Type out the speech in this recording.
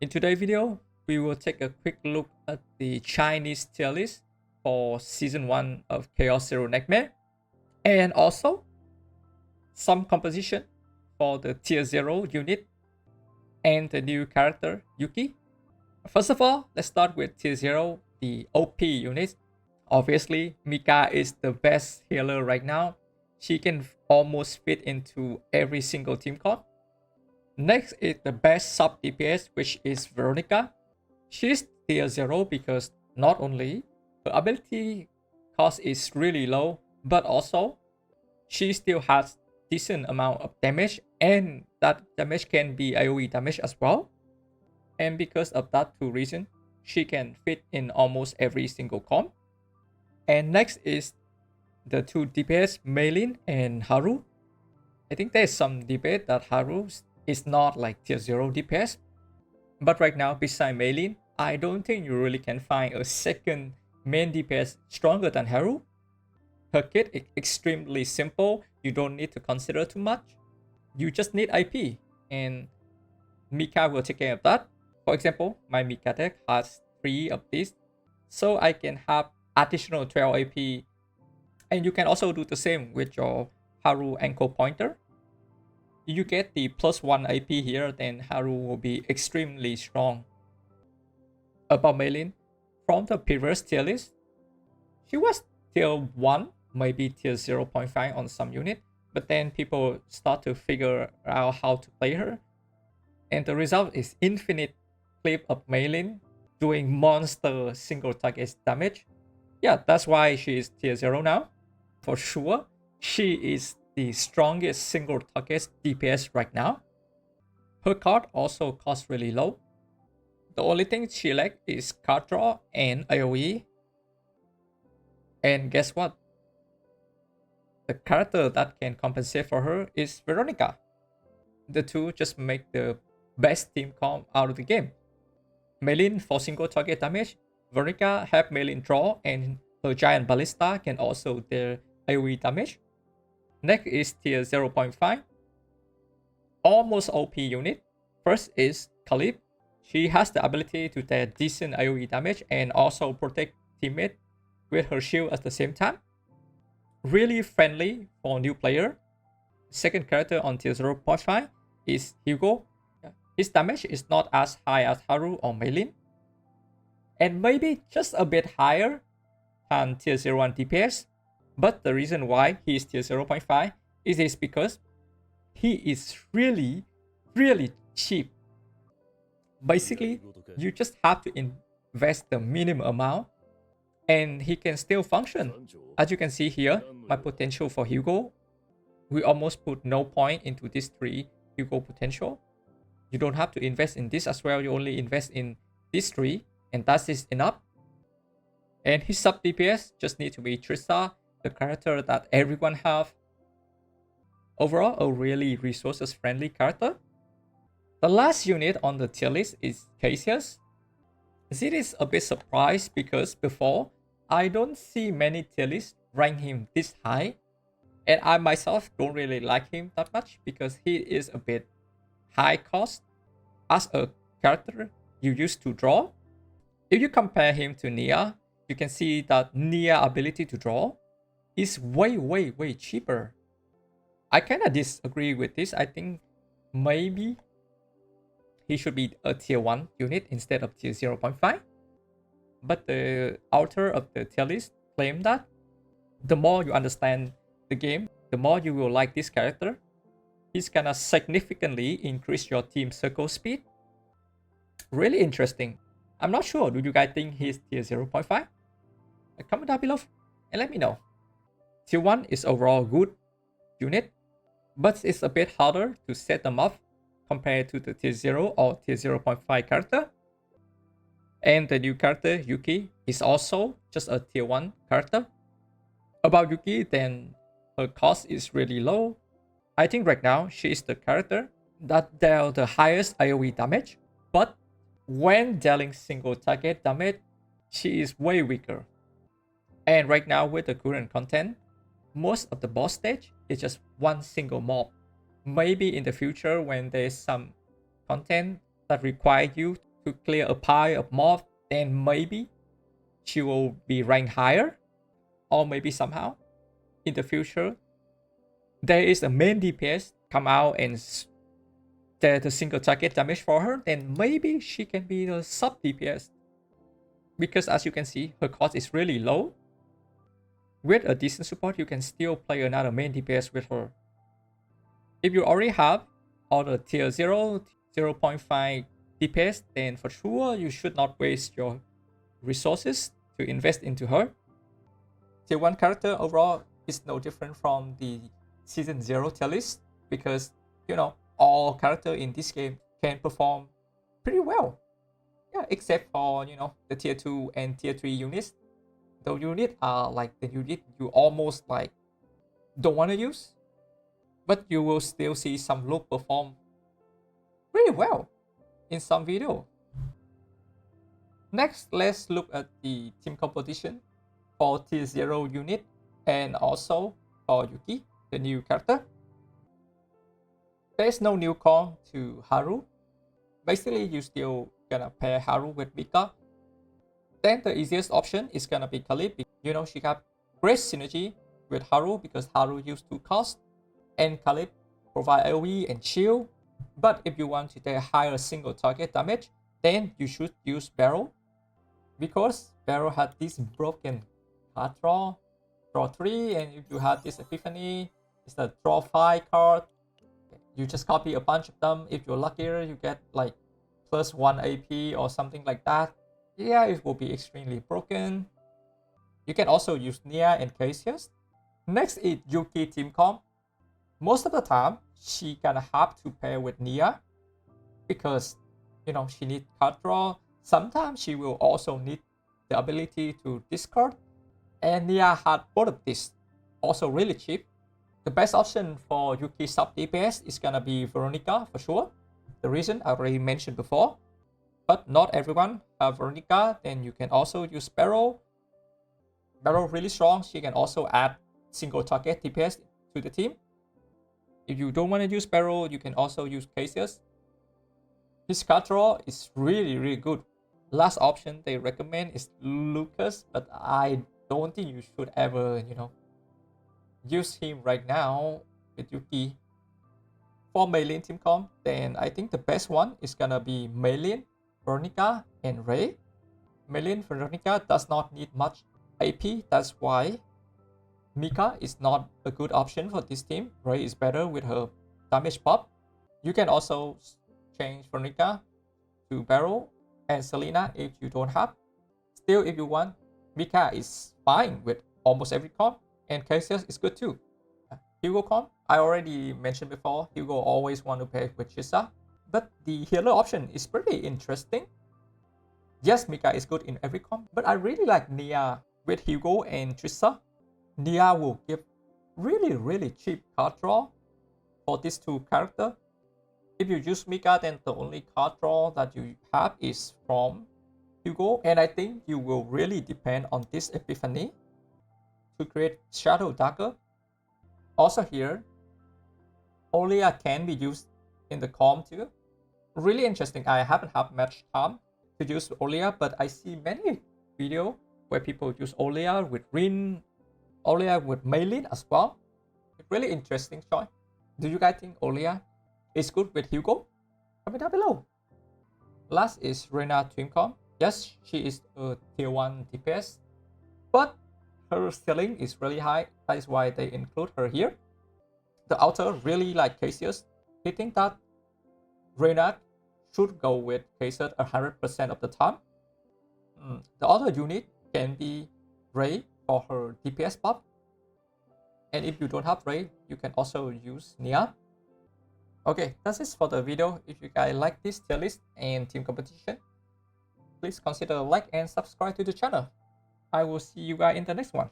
In today's video, we will take a quick look at the Chinese tier list for Season 1 of Chaos Zero Nightmare, and also some composition for the Tier 0 unit and the new character Yuki. First of all, let's start with Tier 0, the OP unit. Obviously, Mika is the best healer right now. She can almost fit into every single team comp. Next is the best sub DPS, which is Veronica. She's tier 0 because not only her ability cost is really low, but also she still has decent amount of damage, and that damage can be AoE damage as well. And because of that two reasons, she can fit in almost every single comp. And next is the two DPS, Meilin and Haru. I think there's some debate that Haru is not like tier 0 DPS. But right now, beside Meilin, I don't think you really can find a second main DPS stronger than Haru. Her kit is extremely simple. You don't need to consider too much. You just need IP, and Mika will take care of that. For example, my Mika deck has 3 of these, so I can have additional 12 AP. And you can also do the same with your Haru ankle pointer. You get the +1 AP here, then Haru will be extremely strong. About Meilin, from the previous tier list, she was tier 1, maybe tier 0.5 on some unit, but then people start to figure out how to play her. And the result is infinite clip of Meilin doing monster single target damage. Yeah, that's why she is tier 0 now. For sure, she is the strongest single target DPS right now. Her card also costs really low. The only thing she lacks is card draw and AoE. And guess what? The character that can compensate for her is Veronica. The two just make the best team comp out of the game. Meilin for single target damage, Veronica have Meilin draw, and her giant ballista can also deal AoE damage. Next is tier 0.5. Almost OP unit. First is Khalib. She has the ability to deal decent AoE damage and also protect teammate with her shield at the same time. Really friendly for new player. Second character on tier 0.5 is Hugo. His damage is not as high as Haru or Meilin, and maybe just a bit higher than tier 01 DPS. But the reason why he is tier 0.5 is because he is really cheap. Basically, you just have to invest the minimum amount and he can still function. As you can see here, my potential for Hugo, we almost put no point into this 3 Hugo potential. You don't have to invest in this as well, you only invest in these 3, and that is enough. And his sub DPS just need to be Trista, the character that everyone have. Overall, a really resources friendly character. The last unit on the tier list is Cassius. This is a bit surprised because before, I don't see many tier lists rank him this high. And I myself don't really like him that much because he is a bit high cost as a character you used to draw. If you compare him to Nia, you can see that Nia ability to draw is way cheaper. I kind of disagree with this. I think maybe he should be a tier 1 unit instead of tier 0.5. But the author of the tier list claimed that the more you understand the game, the more you will like this character. He's gonna significantly increase your team circle speed. Really interesting. I'm not sure. Do you guys think he's tier 0.5? Comment down below and let me know. Tier 1 is overall good unit, but it's a bit harder to set them up compared to the tier 0 or tier 0.5 character. And the new character, Yuki, is also just a tier 1 character. About Yuki, then her cost is really low. I think right now she is the character that dealt the highest AoE damage, but when dealing single target damage, she is way weaker. And right now with the current content, most of the boss stage is just one single mob. Maybe in the future when there's some content that require you to clear a pile of mob, then maybe she will be ranked higher. Or maybe somehow in the future there is a main DPS come out and set a single target damage for her, then maybe she can be the sub DPS. Because as you can see, her cost is really low. With a decent support, you can still play another main DPS with her. If you already have all the tier 0, 0.5 DPS, then for sure you should not waste your resources to invest into her. Tier 1 character overall is no different from the Season 0 tier list, because, you know, all characters in this game can perform pretty well. Yeah, except for, you know, the tier 2 and tier 3 units. The units are like the unit you almost like don't want to use, but you will still see some look perform really well in some video. Next, let's look at the team composition for tier 0 unit and also for Yuki, the new character. There is no new comp to Haru. Basically, you still gonna pair Haru with Mika. Then the easiest option is gonna be Khalid. You know, she got great synergy with Haru because Haru used 2 cost, and Khalid provide AoE and shield. But if you want to take higher single target damage, then you should use Barrel, because Barrel had this broken card draw 3, and if you have this Epiphany, it's the draw 5 card. You just copy a bunch of them. If you're luckier, you get like +1 AP or something like that. Yeah, it will be extremely broken. You can also use Nia and Cassius. Next is Yuki team comp. Most of the time, she gonna have to pair with Nia because, you know, she needs card draw. Sometimes she will also need the ability to discard. And Nia had both of these, also really cheap. The best option for Yuki sub DPS is gonna be Veronica for sure. The reason I already mentioned before. But not everyone have Veronica, then you can also use Barrel. Barrel really strong, she can also add single target DPS to the team. If you don't want to use Barrel, you can also use Cassius. His card draw is really good. Last option they recommend is Lucas, but I don't think you should ever, you know, use him right now with Yuki. For Meilin team comp, then I think the best one is gonna be Meilin, Veronica, and Ray. Meilin Veronica does not need much AP, that's why Mika is not a good option for this team. Ray is better with her damage pop. You can also change Veronica to Barrel and Selena if you don't have. Still, if you want, Mika is fine with almost every comp, and Cassius is good too. Hugo comp, I already mentioned before, Hugo always want to pair with Chisa, but the healer option is pretty interesting. Yes, Mika is good in every comp, but I really like Nia with Hugo and Chisa. Nia will give really cheap card draw for these 2 characters. If you use Mika, then the only card draw that you have is from Hugo, and I think you will really depend on this Epiphany to create Shadow Dagger. Also here, Olia can be used in the comp too. Really interesting. I haven't had much time to use Olia, but I see many videos where people use Olia with Rin, Olia with Meilin as well. Really interesting choice. Do you guys think Olia is good with Hugo? Comment down below. Last is Reyna team comp. Yes, she is a tier 1 DPS, but her ceiling is really high. That is why they include her here. The author really like Cassius. He thinks that Reyna should go with Cassius 100% of the time. The other unit can be Ray for her DPS buff. And if you don't have Ray, you can also use Nia. Okay, that's it for the video. If you guys like this tier list and team competition, please consider like and subscribe to the channel. I will see you guys in the next one.